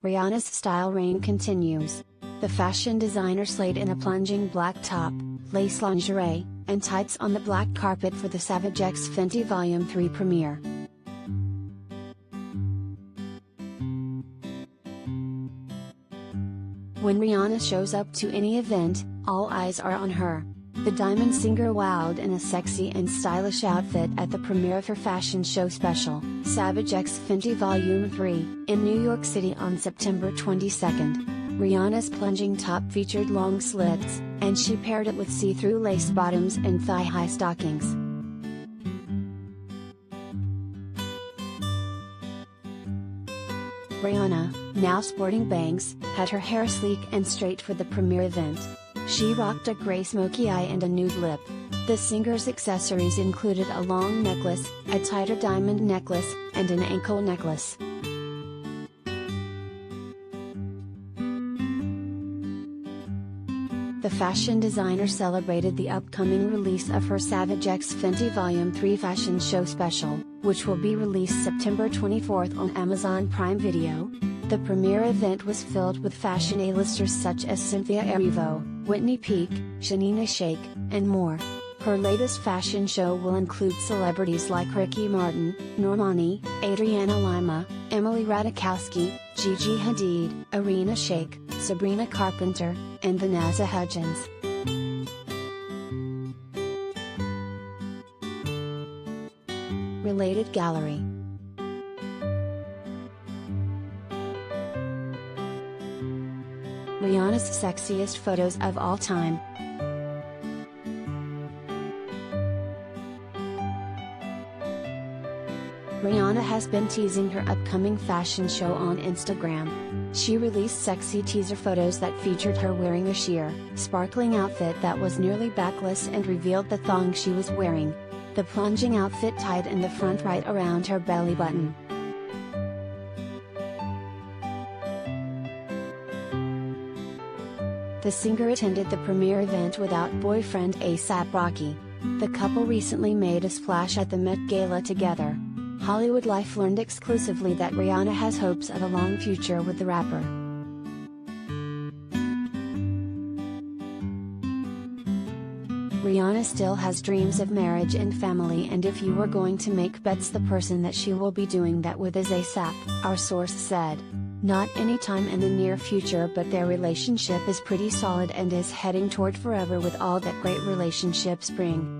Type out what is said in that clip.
Rihanna's style reign continues. The fashion designer slayed in a plunging black top, lace lingerie, and tights on the black carpet for the Savage X Fenty Volume 3 premiere. When Rihanna shows up to any event, all eyes are on her. The Diamond singer wowed in a sexy and stylish outfit at the premiere of her fashion show special, Savage X Fenty Volume 3, in New York City on September 22. Rihanna's plunging top featured long slits, and she paired it with see-through lace bottoms and thigh-high stockings. Rihanna, now sporting bangs, had her hair sleek and straight for the premiere event. She rocked a gray smokey eye and a nude lip. The singer's accessories included a long necklace, a tighter diamond necklace, and an ankle necklace. The fashion designer celebrated the upcoming release of her Savage X Fenty Volume 3 fashion show special, which will be released September 24 on Amazon Prime Video. The premiere event was filled with fashion A-listers such as Cynthia Erivo, Whitney Peak, Shanina Sheikh, and more. Her latest fashion show will include celebrities like Ricky Martin, Normani, Adriana Lima, Emily Ratajkowski, Gigi Hadid, Irina Shayk, Sabrina Carpenter, and Vanessa Hudgens. Related gallery. Rihanna's sexiest photos of all time. Rihanna has been teasing her upcoming fashion show on Instagram. She released sexy teaser photos that featured her wearing a sheer, sparkling outfit that was nearly backless and revealed the thong she was wearing. The plunging outfit tied in the front right around her belly button. The singer attended the premiere event without boyfriend A$AP Rocky. The couple recently made a splash at the Met Gala together. Hollywood Life learned exclusively that Rihanna has hopes of a long future with the rapper. Rihanna still has dreams of marriage and family, and if you were going to make bets, the person that she will be doing that with is A$AP, our source said. Not anytime in the near future, but their relationship is pretty solid and is heading toward forever with all that great relationships bring.